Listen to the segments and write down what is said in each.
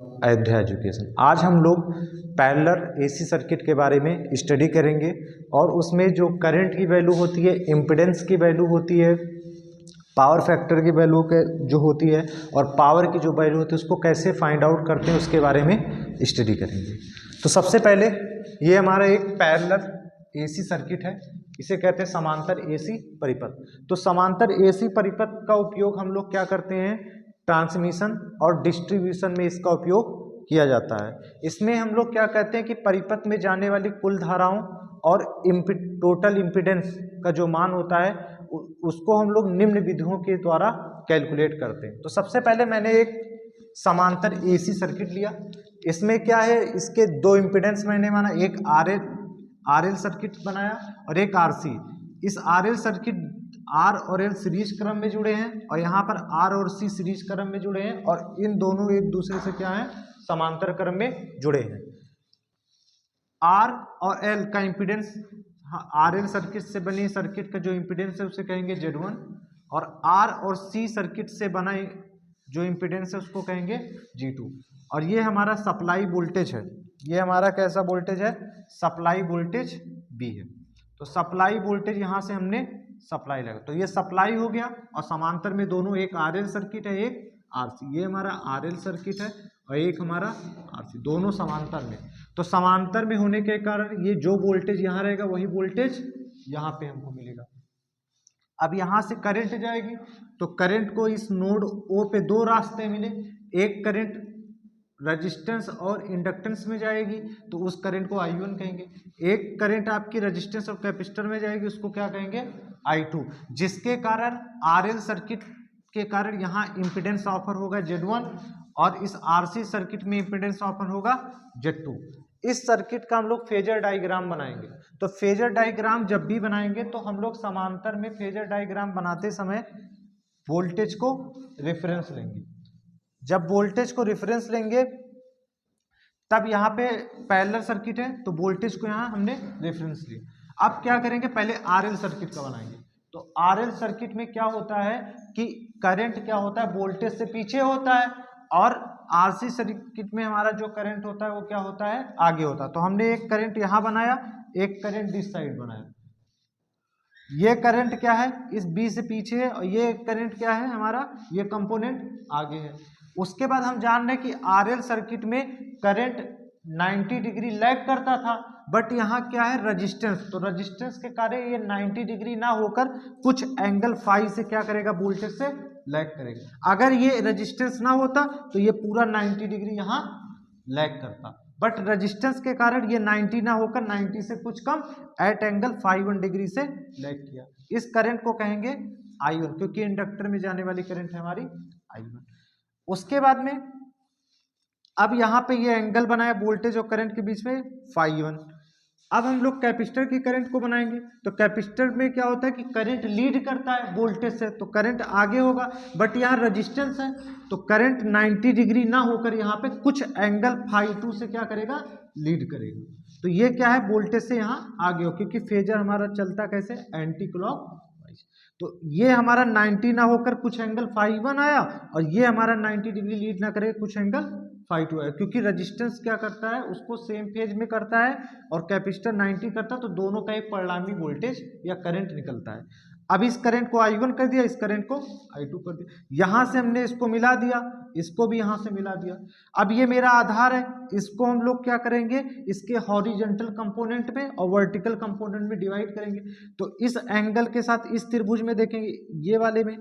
Ayodhya education. आज हम लोग पैरेलल एसी सर्किट के बारे में स्टडी करेंगे और उसमें जो करंट की वैल्यू होती है, इम्पीडेंस की वैल्यू होती है, पावर फैक्टर की वैल्यू के जो होती है और पावर की जो वैल्यू होती है उसको कैसे फाइंड आउट करते हैं उसके बारे में स्टडी करेंगे। तो सबसे पहले ये हमारा एक पैरेलल एसी सर्किट है, इसे कहते हैं समांतर एसी परिपथ। तो समांतर एसी परिपथ का उपयोग हम लोग क्या करते हैं, ट्रांसमिशन और डिस्ट्रीब्यूशन में इसका उपयोग किया जाता है। इसमें हम लोग क्या कहते हैं कि परिपथ में जाने वाली कुल धाराओं और टोटल इम्पीडेंस का जो मान होता है उसको हम लोग निम्न विधियों के द्वारा कैलकुलेट करते हैं। तो सबसे पहले मैंने एक समांतर एसी सर्किट लिया। इसमें क्या है, इसके दो इम्पीडेंस मैंने माना, एक आरएल सर्किट बनाया और एक आरसी। इस आरएल सर्किट आर और एल सीरीज क्रम में जुड़े हैं और यहाँ पर आर और सी सीरीज क्रम में जुड़े हैं और इन दोनों एक दूसरे से क्या है, समांतर क्रम में जुड़े हैं। आर और एल का इम्पीडेंस, आर एल सर्किट से बनी सर्किट का जो इम्पीडेंस है उसे कहेंगे Z1 और आर और सी सर्किट से बना जो इम्पीडेंस है उसको कहेंगे G2। और ये हमारा सप्लाई वोल्टेज है, ये हमारा कैसा वोल्टेज है, सप्लाई वोल्टेज B है। तो सप्लाई वोल्टेज यहाँ से हमने सप्लाई लगा, तो ये सप्लाई हो गया और समांतर में दोनों, एक आरएल सर्किट है एक आरसी। ये हमारा आरएल सर्किट है और एक हमारा आरसी, दोनों समांतर में। तो समांतर में होने के कारण ये जो वोल्टेज यहाँ रहेगा वही वोल्टेज यहाँ पे हमको मिलेगा। अब यहाँ से करंट जाएगी तो करंट को इस नोड ओ पे दो रास्ते मिले, एक करंट रेजिस्टेंस और इंडक्टेंस में जाएगी तो उस करंट को I1 कहेंगे, एक करंट आपकी रेजिस्टेंस और कैपेसिटर में जाएगी उसको क्या कहेंगे, I2, जिसके कारण आरएल सर्किट के कारण यहाँ इम्पीडेंस ऑफर होगा Z1 और इस आरसी सर्किट में इम्पीडेंस ऑफर होगा Z2। इस सर्किट का हम लोग फेजर डायग्राम बनाएंगे। तो फेजर डायग्राम जब भी बनाएंगे तो हम लोग समांतर में फेजर डायग्राम बनाते समय वोल्टेज को रेफरेंस लेंगे। जब वोल्टेज को रेफरेंस लेंगे तब यहाँ पे पैरेलल सर्किट है तो वोल्टेज को यहाँ हमने रेफरेंस लिया। अब क्या करेंगे, पहले आरएल सर्किट का बनाएंगे। तो आरएल सर्किट में क्या होता है कि करंट क्या होता है, वोल्टेज से पीछे होता है और आरसी सर्किट में हमारा जो करंट होता है वो क्या होता है, आगे होता है। तो हमने एक करंट यहाँ बनाया, एक करंट इस साइड बनाया। ये करंट क्या है, इस बी से पीछे है और ये करंट क्या है हमारा, ये कंपोनेंट आगे है। उसके बाद हम जान रहे हैं कि आरएल सर्किट में करंट 90 डिग्री लैग करता था, बट यहाँ क्या है रेजिस्टेंस, तो रेजिस्टेंस के कारण ये 90 डिग्री ना होकर कुछ एंगल फाई से क्या करेगा, वोल्टेज से लैग करेगा। अगर ये रेजिस्टेंस ना होता तो ये पूरा 90 डिग्री यहाँ लैग करता, बट रेजिस्टेंस के कारण ये 90 ना होकर 90 से कुछ कम एट एंगल 51 डिग्री से लैग किया। इस करंट को कहेंगे I1, क्योंकि इंडक्टर में जाने वाली करंट है हमारी I1। उसके बाद में अब यहाँ पे ये एंगल बनाया वोल्टेज और करंट के बीच में φ1। अब हम लोग कैपेसिटर की करंट को बनाएंगे। तो कैपेसिटर में क्या होता है कि करंट लीड करता है वोल्टेज से, तो करंट आगे होगा, बट यहाँ रेजिस्टेंस है तो करंट 90 डिग्री ना होकर यहाँ पे कुछ एंगल φ2 से क्या करेगा, लीड करेगा। तो ये क्या है, वोल्टेज से यहाँ आगे हो, क्योंकि फेजर हमारा चलता कैसे, एंटी क्लॉक। तो ये हमारा 90 ना होकर कुछ एंगल φ1 आया और ये हमारा 90 डिग्री लीड ना करे कुछ एंगल φ2 आया, क्योंकि रेजिस्टेंस क्या करता है, उसको सेम फेज में करता है और कैपेसिटर 90 करता है, तो दोनों का एक परिणामी वोल्टेज या करंट निकलता है। अब इस करंट को I1 कर दिया, इस करंट को I2 कर दिया। यहाँ से हमने इसको मिला दिया, इसको भी यहाँ से मिला दिया। अब ये मेरा आधार है, इसको हम लोग क्या करेंगे, इसके हॉरिजॉन्टल कंपोनेंट में और वर्टिकल कंपोनेंट में डिवाइड करेंगे। तो इस एंगल के साथ इस त्रिभुज में देखेंगे, ये वाले में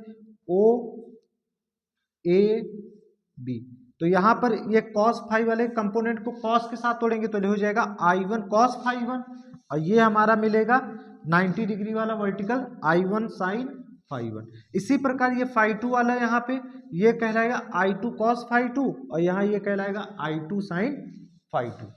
OAB, तो यहाँ पर ये cos फाई वाले कंपोनेंट को cos के साथ तोड़ेंगे तो हो जाएगा I1 cos φ1 और ये हमारा मिलेगा 90 डिग्री वाला वर्टिकल I1 sin φ1। इसी प्रकार ये φ2 वाला यहाँ पे ये कहलाएगा I2 cos φ2 और यहाँ ये कहलाएगा I2 sin φ2।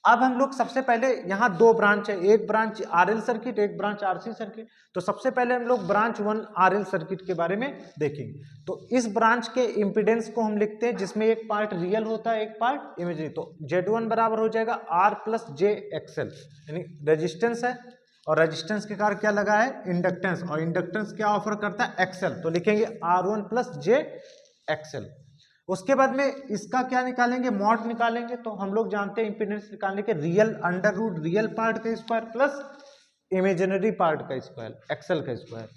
अब हम लोग सबसे पहले यहाँ दो ब्रांच है, एक ब्रांच आरएल सर्किट, एक ब्रांच आरसी सर्किट। तो सबसे पहले हम लोग ब्रांच 1 आरएल सर्किट के बारे में देखेंगे। तो इस ब्रांच के इम्पीडेंस को हम लिखते हैं जिसमें एक पार्ट रियल होता है, एक पार्ट इमेजिनरी। तो Z1 बराबर हो जाएगा R प्लस JXL, यानी रेजिस्टेंस है और रेजिस्टेंस के कारण क्या लगा है, इंडक्टेंस, और इंडक्टेंस क्या ऑफर करता है, XL, तो लिखेंगे R1 प्लस JXL। उसके बाद में इसका क्या निकालेंगे, मॉड निकालेंगे। तो हम लोग जानते हैं इम्पीडेंस निकालने के real under root real part का स्क्वायर प्लस इमेजिनरी पार्ट का स्क्वायर, एक्सेल का स्क्वायर।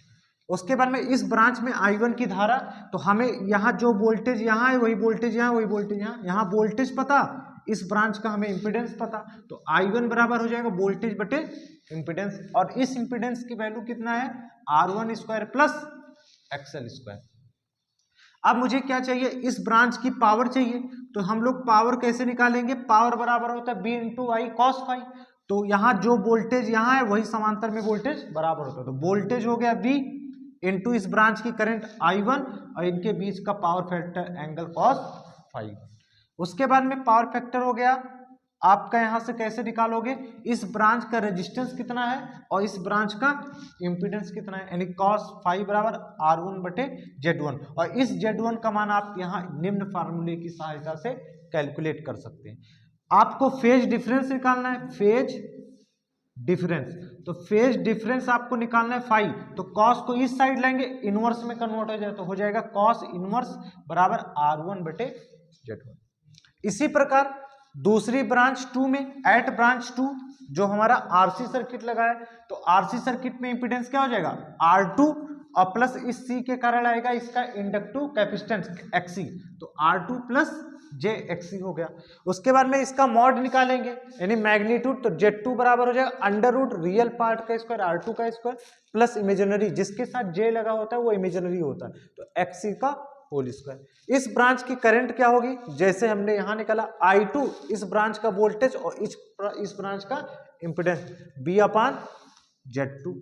उसके बाद में इस ब्रांच में I1 की धारा, तो हमें यहाँ जो वोल्टेज यहाँ है वही वोल्टेज यहाँ, वही वोल्टेज यहाँ, यहाँ वोल्टेज पता, इस ब्रांच का हमें इम्पीडेंस पता, तो I1 बराबर हो जाएगा वोल्टेज बटे इम्पीडेंस। और इस इम्पीडेंस की वैल्यू कितना है, R1 square plus Excel square. अब मुझे क्या चाहिए, इस ब्रांच की पावर चाहिए, तो हम लोग पावर कैसे निकालेंगे, पावर बराबर होता है B into I cos phi. तो यहाँ जो वोल्टेज यहाँ है वही समांतर में वोल्टेज बराबर होता है, तो वोल्टेज हो गया V इंटू इस ब्रांच की करंट I1 और इनके बीच का power factor angle cos phi. उसके बाद में पावर फैक्टर हो गया आपका, यहाँ से कैसे निकालोगे, इस ब्रांच का रेजिस्टेंस कितना है और इस ब्रांच का इम्पीडेंस कितना है, यानी cos फाई बराबर R1 बटे Z1। और इस Z1 का मान आप यहाँ निम्न फार्मूले की सहायता से कैलकुलेट कर सकते हैं। आपको फेज डिफरेंस निकालना है, फेज डिफरेंस, तो फेज डिफरेंस आपको निकालना है फाई, तो कॉस को इस साइड लेंगे, इनवर्स में कन्वर्ट हो जाए तो हो जाएगा कॉस इनवर्स बराबर R1 बटे Z1। इसी प्रकार दूसरी ब्रांच 2 में, एट ब्रांच 2 जो हमारा RC सर्किट लगा है, तो RC सर्किट में इंपीडेंस क्या हो जाएगा R2 और प्लस इस C के कारण आएगा इसका इंडक्टिव कैपेसिटेंस XC, तो R2 प्लस JXC हो गया। उसके बाद में इसका मॉड निकालेंगे यानी मैग्नीट्यूड, तो Z2 बराबर हो जाएगा अंडर रूट रियल पार्ट का स्क्वायर R2 का स्क्वायर प्लस इमेजिनरी, जिसके साथ J लगा होता है वो इमेजिनरी होता है, तो XC का होल स्क्वायर। इस ब्रांच की करंट क्या होगी, जैसे हमने यहां निकाला I2 इस ब्रांच का वोल्टेज और इस ब्रांच का इंपीडेंस B अपान Z2।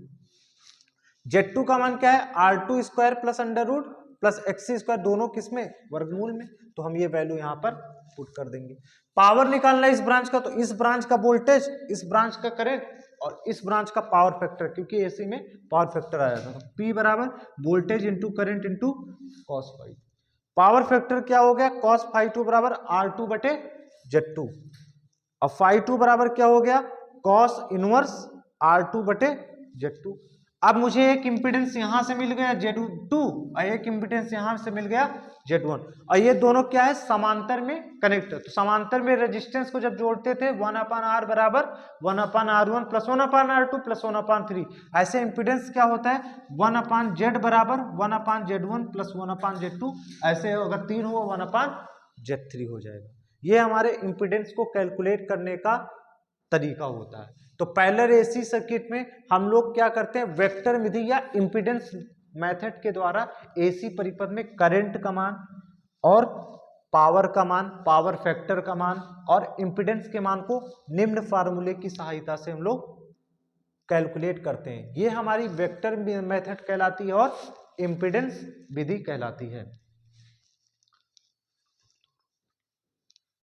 Z2 का मान क्या है, R2 square plus under root plus XC square, दोनों किसमें, वर्गमूल में, तो हम ये वैल्यू यहाँ पर पुट कर देंगे। पावर निकालना है इस ब्रांच का, तो इस ब्रांच का वोल्टेज, इस ब्रांच का करंट और इस ब्रांच का पावर फैक्टर, क्योंकि एसी में पावर फैक्टर आया था, तो P बराबर voltage into current into cos phi. Power factor क्या हो गया, कॉस फाई 2 बराबर R2 बटे Z2, और फाई 2 बराबर क्या हो गया, कॉस इनवर्स R2 बटे Z2। अब मुझे एक इंपीडेंस यहां से मिल गया Z2 और एक इंपीडेंस यहां से मिल गया Z1, और ये दोनों क्या है, समांतर में कनेक्ट है। तो समांतर में रेजिस्टेंस को जब जोड़ते थे 1/R बराबर 1/R1 प्लस 1/R2 प्लस 1/3, ऐसे इंपीडेंस क्या होता है 1/Z बराबर 1/Z1 प्लस 1/Z2, ऐसे अगर 3 हो 1/Z3 हो जाएगा। ये हमारे इंपीडेंस को कैलकुलेट करने का तरीका होता है। तो पैरेलल एसी सर्किट में हम लोग क्या करते हैं, वेक्टर विधि या इंपीडेंस मेथड के द्वारा एसी परिपथ में करंट का मान और पावर का मान, पावर फैक्टर का मान और इंपीडेंस के मान को निम्न फार्मूले की सहायता से हम लोग कैलकुलेट करते हैं। ये हमारी वेक्टर मेथड कहलाती है और इंपीडेंस विधि कहलाती है।